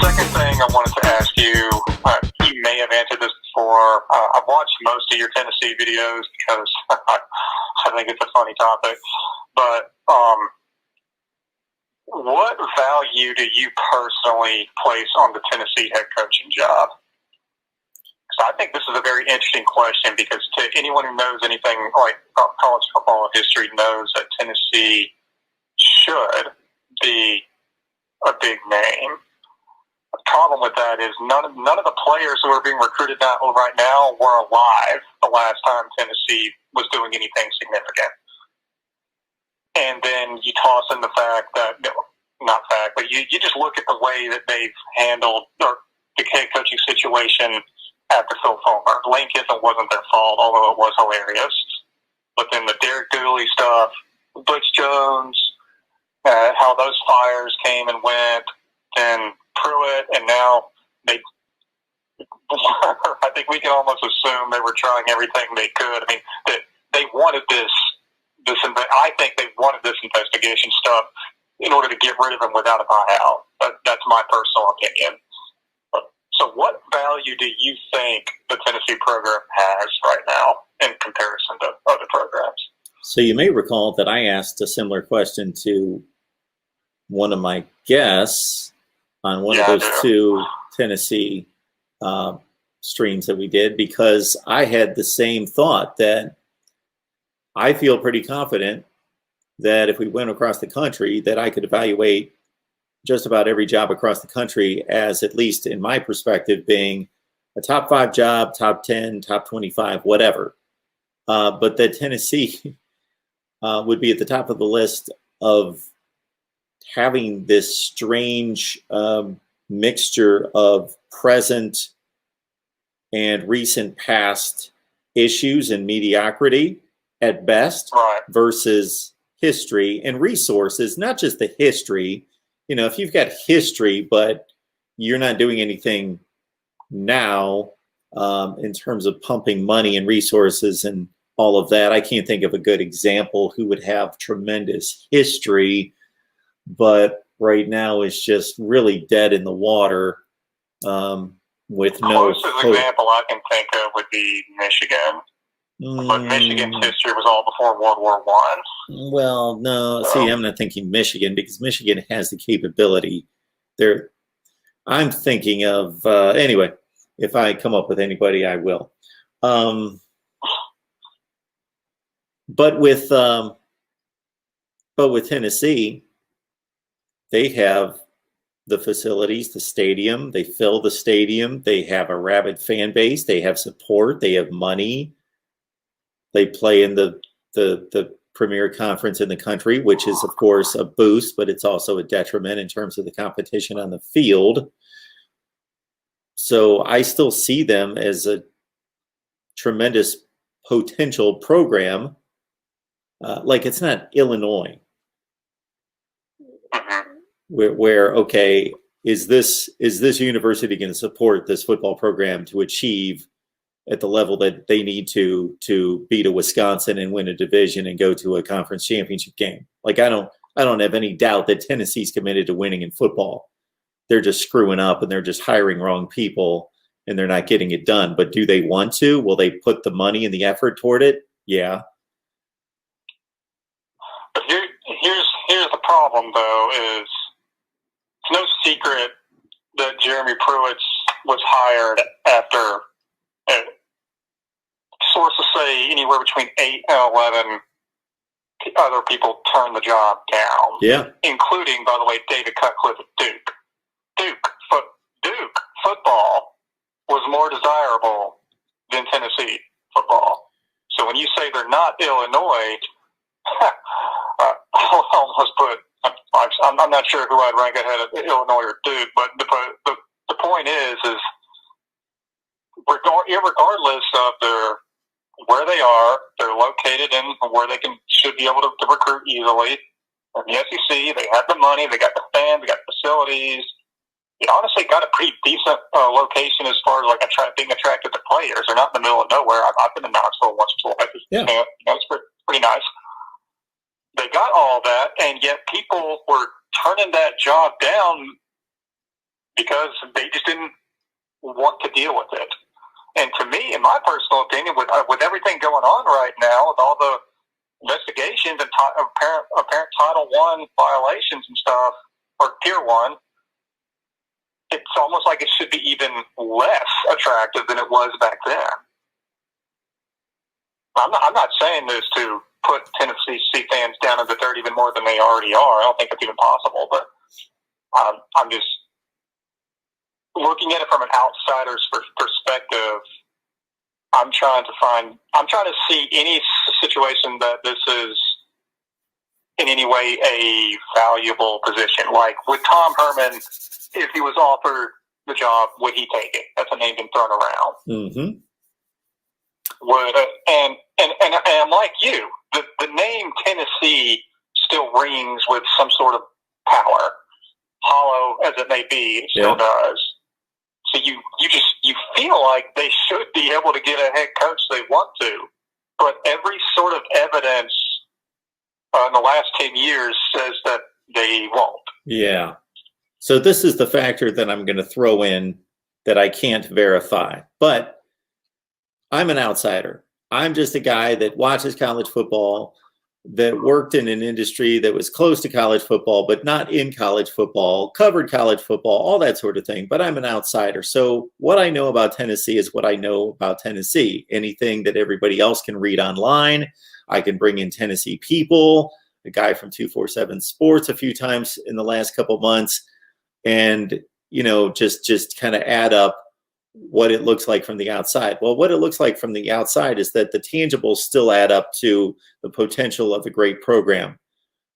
second thing I wanted to ask you, you may have answered this before. I've watched most of your Tennessee videos because I think it's a funny topic. But what value do you personally place on the Tennessee head coaching job? So I think this is a very interesting question because to anyone who knows anything like college football history knows that Tennessee should be a big name. The problem with that is none of the players who are being recruited right now were alive the last time Tennessee was doing anything significant. And then you toss in the fact that, not fact, but you just look at the way that they've handled the head coaching situation after Phil Fulmer. Lane Kiffin wasn't their fault, although it was hilarious. But then the Derek Dooley stuff, Butch Jones, how those fires came and went, and Pruitt, and now they, I think we can almost assume they were trying everything they could. I mean, they wanted this, I think they wanted this investigation stuff in order to get rid of him without a buyout. That's my personal opinion. So what value do you think the Tennessee program has right now in comparison to other programs? So you may recall that I asked a similar question to one of my guests on one of those two Tennessee streams that we did, because I had the same thought that I feel pretty confident that if we went across the country that I could evaluate just about every job across the country as, at least in my perspective, being a top 5 job, top 10, top 25, whatever. But that Tennessee would be at the top of the list of having this strange mixture of present and recent past issues and mediocrity at best, right, versus history and resources, not just the history. You know, if you've got history, but you're not doing anything now in terms of pumping money and resources and all of that, I can't think of a good example who would have tremendous history, but right now is just really dead in the water with no hope. Closest example I can think of would be Michigan. But Michigan's history was all before World War I. Well, no. See, I'm not thinking Michigan because Michigan has the capability. I'm thinking of anyway. If I come up with anybody, I will. But with Tennessee, they have the facilities, the stadium. They fill the stadium. They have a rabid fan base. They have support. They have money. They play in the premier conference in the country, which is, of course, a boost, but it's also a detriment in terms of the competition on the field. So I still see them as a tremendous potential program. Like it's not Illinois, where okay, is this university going to support this football program to achieve at the level that they need to beat a Wisconsin and win a division and go to a conference championship game? Like I don't have any doubt that Tennessee's committed to winning in football. They're just screwing up and they're just hiring wrong people and they're not getting it done. But do they want to? Will they put the money and the effort toward it? Yeah. But here's the problem though, is it's no secret that Jeremy Pruitt was hired after sources say anywhere between 8 and 11 other people turned the job down. Yeah. Including, by the way, David Cutcliffe at Duke. Duke football was more desirable than Tennessee football. So when you say they're not Illinois, I'll almost put, I'm not sure who I'd rank ahead of Illinois or Duke, but the point is regardless of where they are, they're located in where they should be able to recruit easily. In the SEC, they have the money, they got the fans, they got facilities. They honestly got a pretty decent location as far as like being attracted to players. They're not in the middle of nowhere. I've been to Knoxville once or twice. Yeah. It's pretty nice. They got all that, and yet people were turning that job down because they just didn't want to deal with it. And to me, in my personal opinion, with everything going on right now, with all the investigations and apparent Title I violations and stuff, or Tier 1, it's almost like it should be even less attractive than it was back then. I'm not saying this to put Tennessee fans down in the dirt even more than they already are. I don't think it's even possible, but I'm just looking at it from an outsider's perspective. I'm trying to see any situation that this is in any way a valuable position. Like with Tom Herman, if he was offered the job, would he take it? That's a name been thrown around. Mm-hmm. And I'm like you. The name Tennessee still rings with some sort of power, hollow as it may be. It still does. So you feel like they should be able to get a head coach they want to, but every sort of evidence in the last 10 years says that they won't. Yeah. So this is the factor that I'm going to throw in that I can't verify, but I'm an outsider. I'm just a guy that watches college football, that worked in an industry that was close to college football, but not in college football, covered college football, all that sort of thing. But I'm an outsider. So what I know about Tennessee is what I know about Tennessee. Anything that everybody else can read online, I can bring in Tennessee people, a guy from 247 Sports a few times in the last couple months, and, just kind of add up what it looks like from the outside. Well, what it looks like from the outside is that the tangibles still add up to the potential of a great program.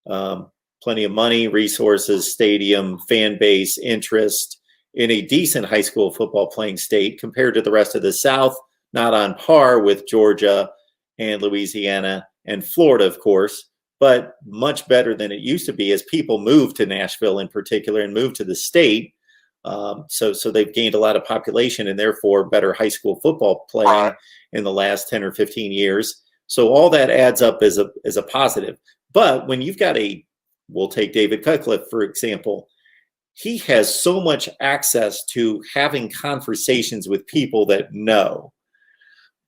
Plenty of money, resources, stadium, fan base, interest in a decent high school football playing state compared to the rest of the South, not on par with Georgia and Louisiana and Florida, of course, but much better than it used to be as people moved to Nashville in particular and moved to the state. So they've gained a lot of population and therefore better high school football playing in the last 10 or 15 years. So all that adds up as a positive. But when you've got we'll take David Cutcliffe, for example, he has so much access to having conversations with people that know,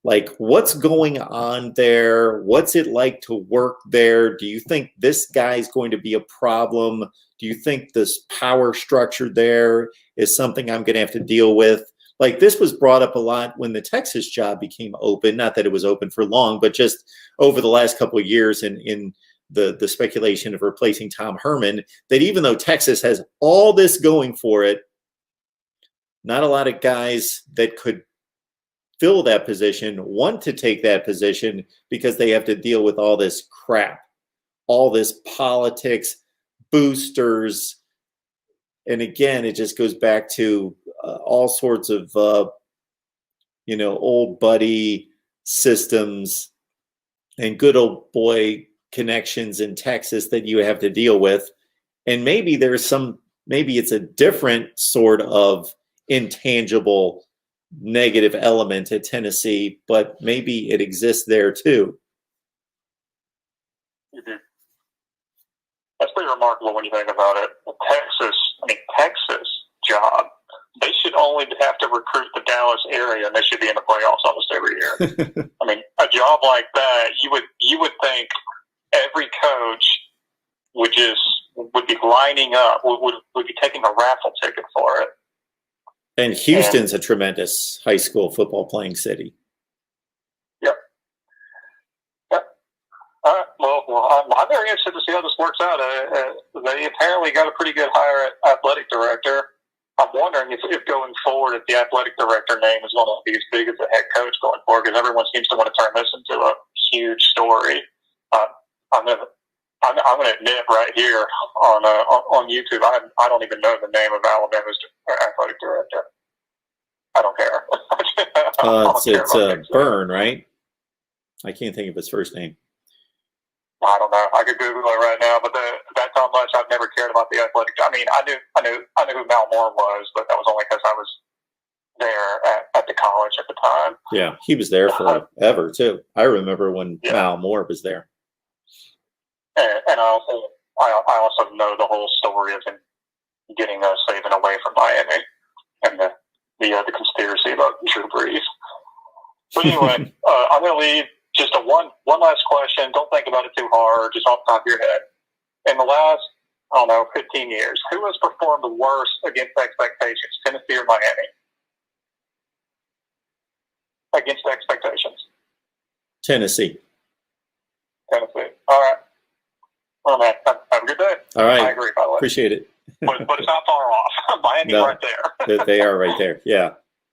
like, what's going on there? What's it like to work there? Do you think this guy's going to be a problem? Do you think this power structure there is something I'm going to have to deal with? Like, this was brought up a lot when the Texas job became open. Not that it was open for long, but just over the last couple of years in the speculation of replacing Tom Herman, that even though Texas has all this going for it, not a lot of guys that could fill that position want to take that position because they have to deal with all this crap, all this politics, boosters. And again, it just goes back to all sorts of, old buddy systems and good old boy connections in Texas that you have to deal with. And maybe it's a different sort of intangible negative element at Tennessee, but maybe it exists there too. Mm-hmm. That's pretty remarkable when you think about it. Texas job, they should only have to recruit the Dallas area and they should be in the playoffs almost every year. A job like that, you would think every coach would be lining up, would be taking a raffle ticket for it. And Houston's a tremendous high school football playing city. Yep. I'm very interested to see how this works out. They apparently got a pretty good hire at athletic director. I'm wondering if going forward, if the athletic director name is going to be as big as the head coach going forward, because everyone seems to want to turn this into a huge story. I'm going to admit right here on YouTube, I don't even know the name of Alabama's athletic director. I don't care. It's Byrne, right? I can't think of his first name. I don't know. I could Google it right now, but that's how much I've never cared about the athletic. I knew who Mal Moore was, but that was only because I was there at the college at the time. Yeah, he was there forever too. I remember when Mal Moore was there. And I also know the whole story of him, getting Saban away from Miami and the conspiracy about Drew Brees. But anyway, I'm going to leave just one last question. Don't think about it too hard, just off the top of your head. In the last, 15 years, who has performed the worst against expectations, Tennessee or Miami? Against expectations. Tennessee. Tennessee. All right. Well, man, have a good day. All right. I agree, by the way. Appreciate it. But it's not far off. Miami's No. right there. They are right there. Yeah.